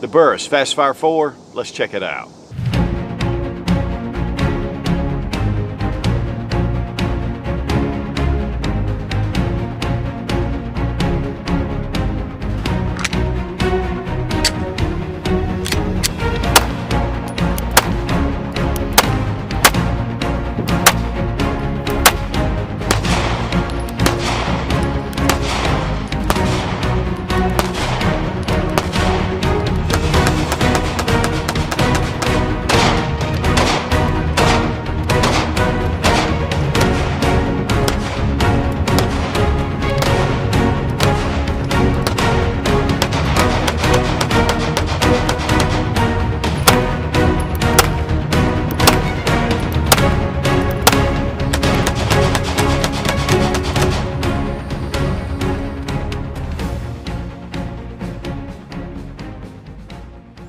The Burris Fastfire 4, let's check it out.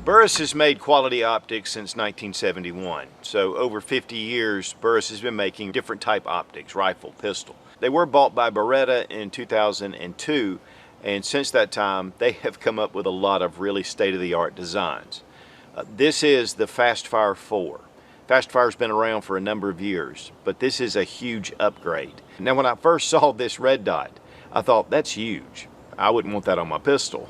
Burris has made quality optics since 1971, so over 50 years Burris has been making different type optics, rifle, pistol. They were bought by Beretta in 2002, and since that time they have come up with a lot of really state-of-the-art designs. This is the Fastfire 4. Fastfire's been around for a number of years, but this is a huge upgrade. Now when I first saw this red dot, I thought, that's huge. I wouldn't want that on my pistol.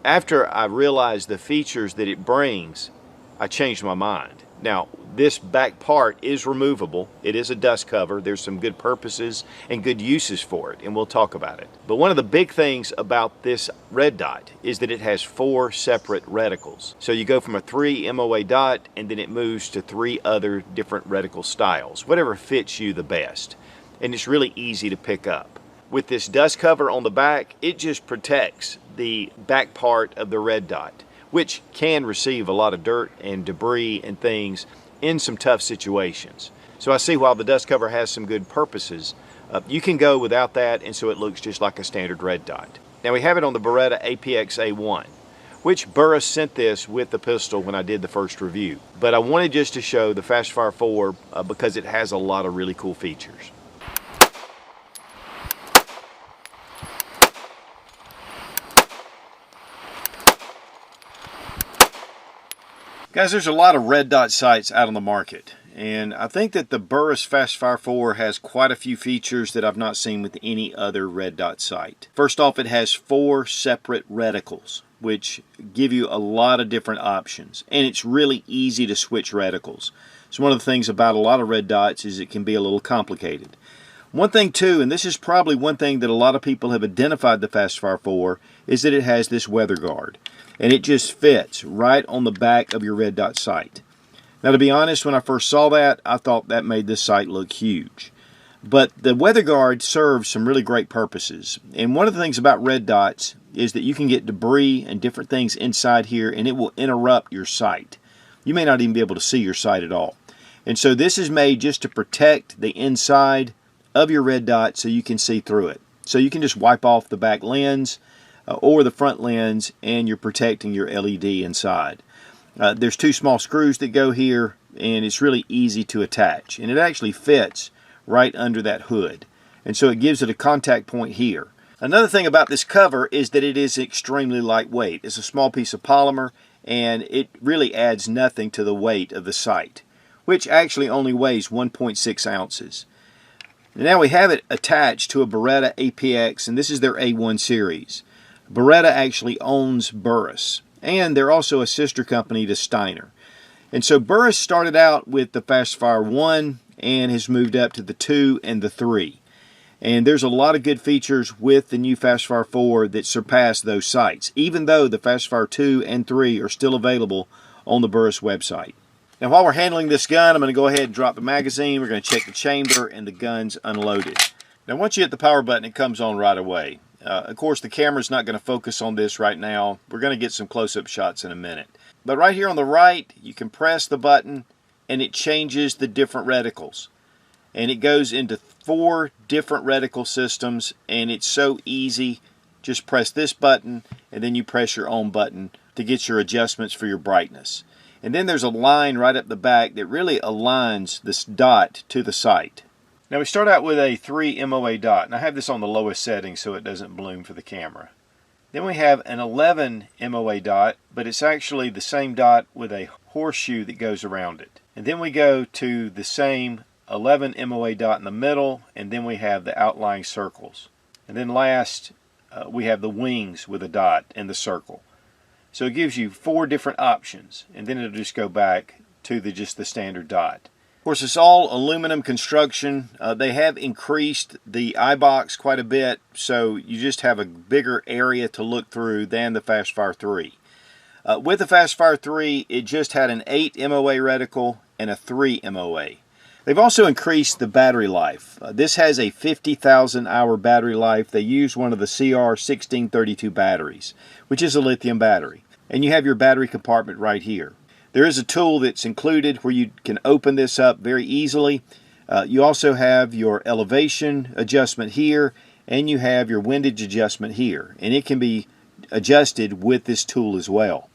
After I realized the features that it brings, I changed my mind. Now, this back part is removable. It is a dust cover. There's some good purposes and good uses for it, and we'll talk about it. But one of the big things about this red dot is that it has 4 separate reticles. So you go from a 3 MOA dot, and then it moves to 3 other different reticle styles, whatever fits you the best. And it's really easy to pick up. With this dust cover on the back, it just protects the back part of the red dot, which can receive a lot of dirt and debris and things in some tough situations. So I see while the dust cover has some good purposes, you can go without that, and so it looks just like a standard red dot. Now we have it on the Beretta APX A1, which Burris sent this with the pistol when I did the first review. But I wanted just to show the Fastfire 4 because it has a lot of really cool features. Guys, there's a lot of red dot sights out on the market, and I think that the Burris Fastfire 4 has quite a few features that I've not seen with any other red dot sight. First off, it has 4 separate reticles, which give you a lot of different options, and it's really easy to switch reticles. So one of the things about a lot of red dots is it can be a little complicated. One thing too, and this is probably one thing that a lot of people have identified the Fastfire 4, is that it has this weather guard. And it just fits right on the back of your red dot sight. Now to be honest, when I first saw that, I thought that made this sight look huge. But the weather guard serves some really great purposes. And one of the things about red dots is that you can get debris and different things inside here, and it will interrupt your sight. You may not even be able to see your sight at all. And so this is made just to protect the inside of your red dot so you can see through it. So you can just wipe off the back lens or the front lens, and you're protecting your LED inside. There's 2 small screws that go here, and it's really easy to attach, and it actually fits right under that hood, and so it gives it a contact point here. Another thing about this cover is that it is extremely lightweight. It's a small piece of polymer, and it really adds nothing to the weight of the sight, which actually only weighs 1.6 ounces. Now we have it attached to a Beretta APX, and this is their A1 series. Beretta actually owns Burris, and they're also a sister company to Steiner. And so Burris started out with the Fastfire 1 and has moved up to the 2 and the 3. And there's a lot of good features with the new Fastfire 4 that surpass those sights, even though the Fastfire 2 and 3 are still available on the Burris website. Now while we're handling this gun, I'm going to go ahead and drop the magazine. We're going to check the chamber, and the gun's unloaded. Now once you hit the power button, it comes on right away. Of course, the camera's not going to focus on this right now. We're going to get some close-up shots in a minute. But right here on the right, you can press the button, and it changes the different reticles. And it goes into 4 different reticle systems, and it's so easy. Just press this button, and then you press your on button to get your adjustments for your brightness. And then there's a line right up the back that really aligns this dot to the sight. Now we start out with a 3 MOA dot, and I have this on the lowest setting so it doesn't bloom for the camera. Then we have an 11 MOA dot, but it's actually the same dot with a horseshoe that goes around it. And then we go to the same 11 MOA dot in the middle, and then we have the outlying circles. And then last, we have the wings with a dot and the circle. So it gives you 4 different options, and then it'll just go back to just the standard dot. Of course, it's all aluminum construction. They have increased the eye box quite a bit, so you just have a bigger area to look through than the Fastfire 3. With the Fastfire 3, it just had an 8 MOA reticle and a 3 MOA. They've also increased the battery life. This has a 50,000 hour battery life. They use one of the CR1632 batteries, which is a lithium battery. And you have your battery compartment right here. There is a tool that's included where you can open this up very easily. You also have your elevation adjustment here, and you have your windage adjustment here. And it can be adjusted with this tool as well.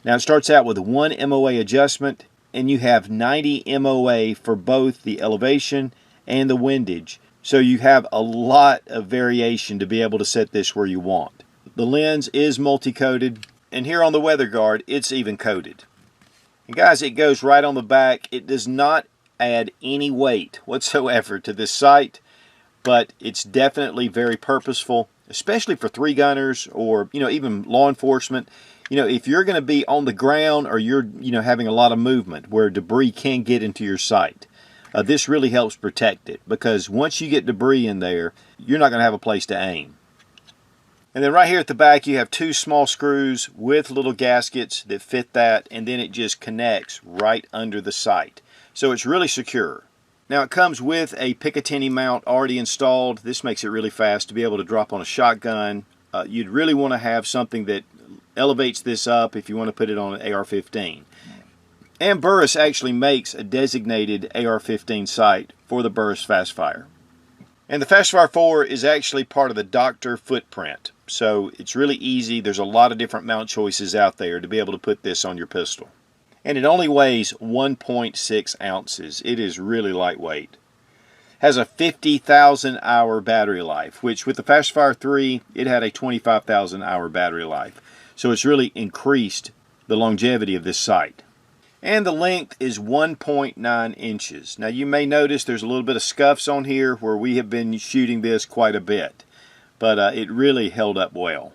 Now it starts out with a 1 MOA adjustment, and you have 90 MOA for both the elevation and the windage. So you have a lot of variation to be able to set this where you want. The lens is multi-coated, and here on the weather guard, it's even coated. And guys, it goes right on the back. It does not add any weight whatsoever to this sight, but it's definitely very purposeful, especially for 3-gunners or even law enforcement. If you're going to be on the ground or you're having a lot of movement where debris can get into your sight, this really helps protect it, because once you get debris in there, you're not going to have a place to aim. And then right here at the back, you have 2 small screws with little gaskets that fit that, and then it just connects right under the sight. So it's really secure. Now it comes with a Picatinny mount already installed. This makes it really fast to be able to drop on a shotgun. You'd really want to have something that elevates this up if you want to put it on an AR-15. And Burris actually makes a designated AR-15 sight for the Burris Fastfire. And the Fastfire 4 is actually part of the Doctor footprint. So it's really easy. There's a lot of different mount choices out there to be able to put this on your pistol. And it only weighs 1.6 ounces. It is really lightweight. Has a 50,000 hour battery life, which with the Fastfire 3, it had a 25,000 hour battery life. So it's really increased the longevity of this sight. And the length is 1.9 inches. Now you may notice there's a little bit of scuffs on here where we have been shooting this quite a bit. But it really held up well.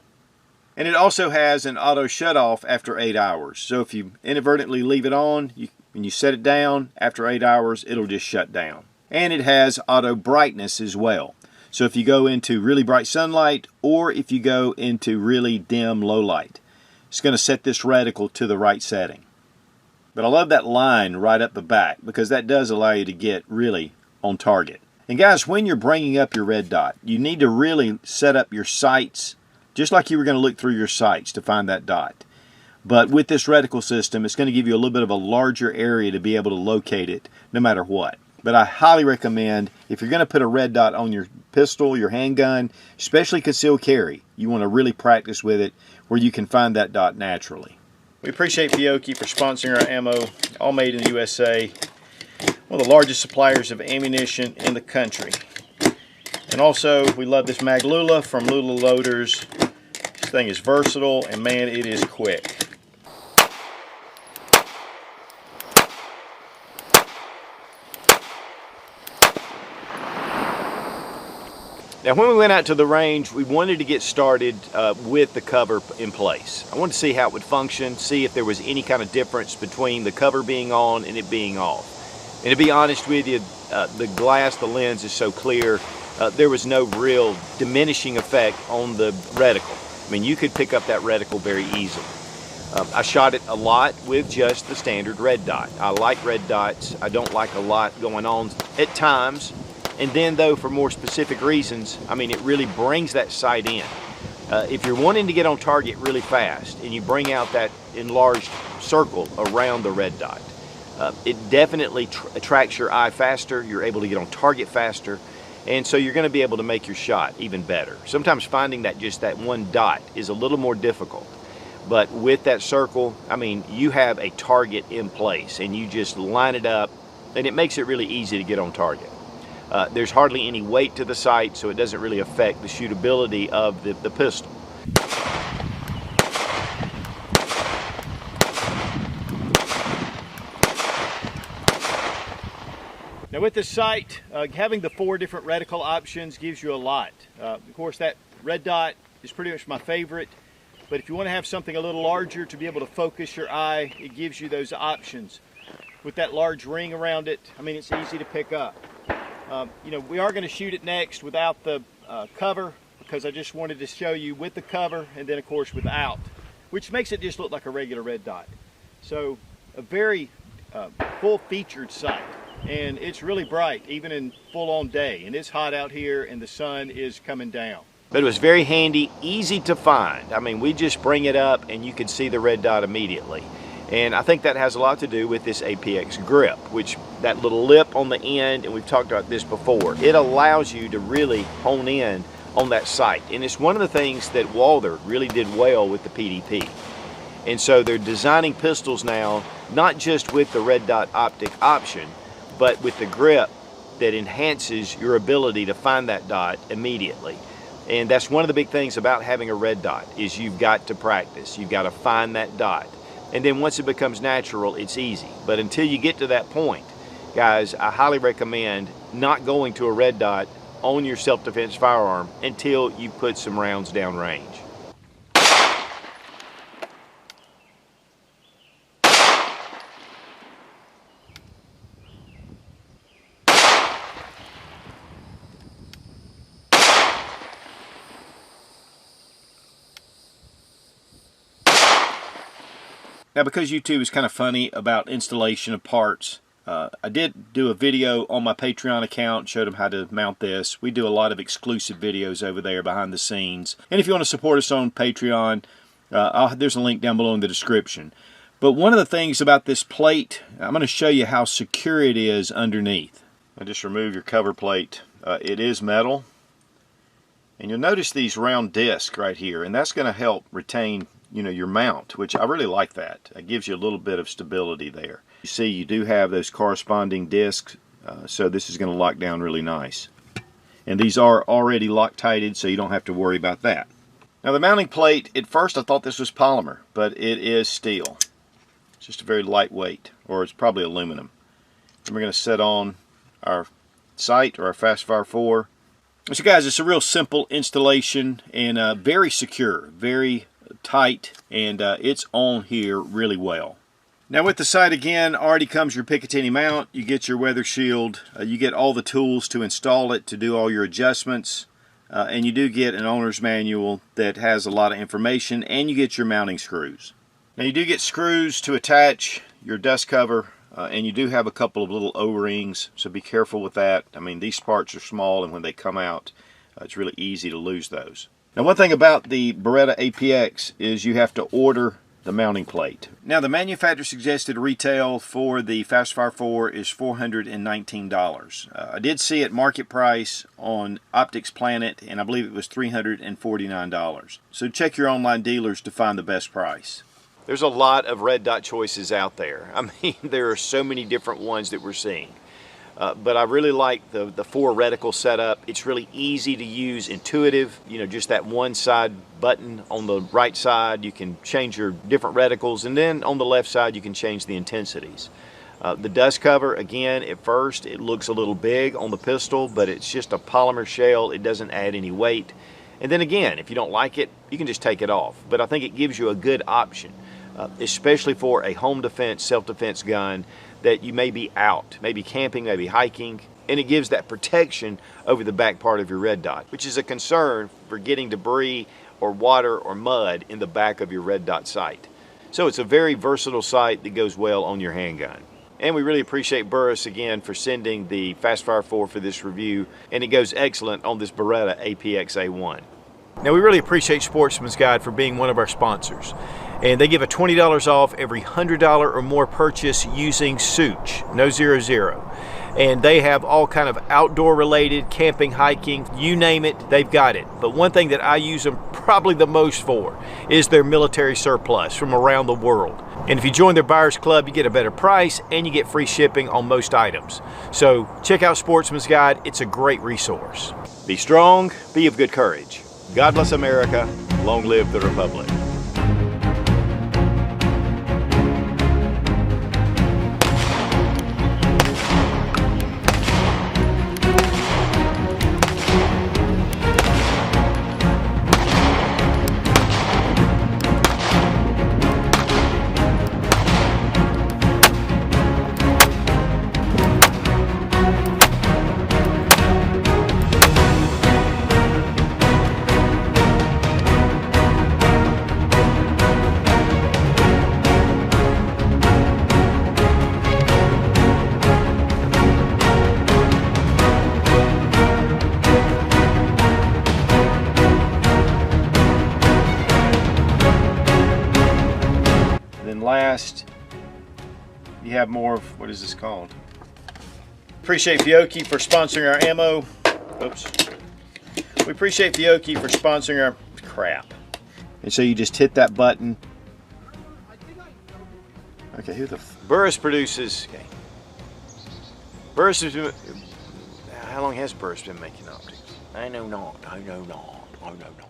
And it also has an auto shut-off after 8 hours. So if you inadvertently leave it on, and you set it down, after 8 hours, it'll just shut down. And it has auto brightness as well. So if you go into really bright sunlight, or if you go into really dim low light, it's going to set this reticle to the right setting. But I love that line right up the back, because that does allow you to get really on target. And guys, when you're bringing up your red dot, you need to really set up your sights just like you were going to look through your sights to find that dot. But with this reticle system, it's going to give you a little bit of a larger area to be able to locate it no matter what. But I highly recommend, if you're going to put a red dot on your pistol, your handgun, especially concealed carry, you want to really practice with it where you can find that dot naturally. We appreciate Fiocchi for sponsoring our ammo, all made in the USA. One of the largest suppliers of ammunition in the country. And also, we love this Mag Lula from Lula Loaders. This thing is versatile, and man, it is quick. Now, when we went out to the range, we wanted to get started with the cover in place. I wanted to see how it would function, see if there was any kind of difference between the cover being on and it being off. And to be honest with you, the glass, the lens is so clear, there was no real diminishing effect on the reticle. I mean, you could pick up that reticle very easily. I shot it a lot with just the standard red dot. I like red dots. I don't like a lot going on at times. And then though, for more specific reasons, I mean, it really brings that sight in. If you're wanting to get on target really fast and you bring out that enlarged circle around the red dot, it definitely attracts your eye faster. You're able to get on target faster. And so you're going to be able to make your shot even better. Sometimes finding that just that one dot is a little more difficult. But with that circle, I mean, you have a target in place and you just line it up and it makes it really easy to get on target. There's hardly any weight to the sight, so it doesn't really affect the shootability of the pistol. Now with this sight, having the 4 different reticle options gives you a lot. Of course, that red dot is pretty much my favorite, but if you want to have something a little larger to be able to focus your eye, it gives you those options. With that large ring around it, I mean, it's easy to pick up. You know, we are going to shoot it next without the cover, because I just wanted to show you with the cover and then of course without, which makes it just look like a regular red dot. So a very full featured sight, and it's really bright even in full-on day, and it's hot out here and the sun is coming down. But it was very handy, easy to find. I mean, we just bring it up and you can see the red dot immediately. And I think that has a lot to do with this APX grip, which that little lip on the end, and we've talked about this before, it allows you to really hone in on that sight. And it's one of the things that Walther really did well with the PDP. And so they're designing pistols now, not just with the red dot optic option, but with the grip that enhances your ability to find that dot immediately. And that's one of the big things about having a red dot, is you've got to practice. You've got to find that dot. And then once it becomes natural, it's easy. But until you get to that point, guys, I highly recommend not going to a red dot on your self-defense firearm until you put some rounds down range. Now, because YouTube is kind of funny about installation of parts, I did do a video on my Patreon account, showed them how to mount this. We do a lot of exclusive videos over there behind the scenes. And if you want to support us on Patreon, there's a link down below in the description. But one of the things about this plate, I'm going to show you how secure it is underneath. I just remove your cover plate. It is metal. And you'll notice these round discs right here, and that's going to help retain, you know, your mount, which I really like that. It gives you a little bit of stability there. You see, you do have those corresponding discs, so this is going to lock down really nice. And these are already Loctited, so you don't have to worry about that. Now the mounting plate, at first I thought this was polymer, but it is steel. It's just a very lightweight, or it's probably aluminum. And we're going to set on our sight, or our Fastfire 4. So guys, it's a real simple installation, and very secure, very tight, and it's on here really well. Now with the sight, again, already comes your Picatinny mount. You get your weather shield, you get all the tools to install it, to do all your adjustments, and you do get an owner's manual that has a lot of information, and you get your mounting screws. Now you do get screws to attach your dust cover, and you do have a couple of little O-rings, so be careful with that. I mean, these parts are small, and when they come out, it's really easy to lose those. Now one thing about the Beretta APX is you have to order the mounting plate. Now the manufacturer suggested retail for the Fastfire 4 is $419. I did see it market price on Optics Planet, and I believe it was $349. So check your online dealers to find the best price. There's a lot of red dot choices out there. I mean, there are so many different ones that we're seeing. But I really like the 4 reticle setup. It's really easy to use, intuitive. You know, just that one side button on the right side, you can change your different reticles, and then on the left side you can change the intensities. The dust cover, again, at first it looks a little big on the pistol, but it's just a polymer shell. It doesn't add any weight. And then again, if you don't like it, you can just take it off. But I think it gives you a good option, especially for a home defense, self-defense gun that you may be out, maybe camping, maybe hiking, and it gives that protection over the back part of your red dot, which is a concern for getting debris or water or mud in the back of your red dot sight. So it's a very versatile sight that goes well on your handgun. And we really appreciate Burris again for sending the Fastfire 4 for this review, and it goes excellent on this Beretta APX A1. Now we really appreciate Sportsman's Guide for being one of our sponsors, and they give a $20 off every $100 or more purchase using Such, no 00. And they have all kind of outdoor related, camping, hiking, you name it, they've got it. But one thing that I use them probably the most for is their military surplus from around the world. And if you join their buyers club, you get a better price and you get free shipping on most items. So check out Sportsman's Guide, it's a great resource. Be strong, be of good courage. God bless America, long live the Republic. last, you have more of, what is this called? Appreciate Fiocchi for sponsoring our ammo. Oops. We appreciate Fiocchi for sponsoring our crap. And so you just hit that button. Okay, who the Burris produces. Okay. Burris has been, how long has Burris been making optics? I know not. I know not. I know not.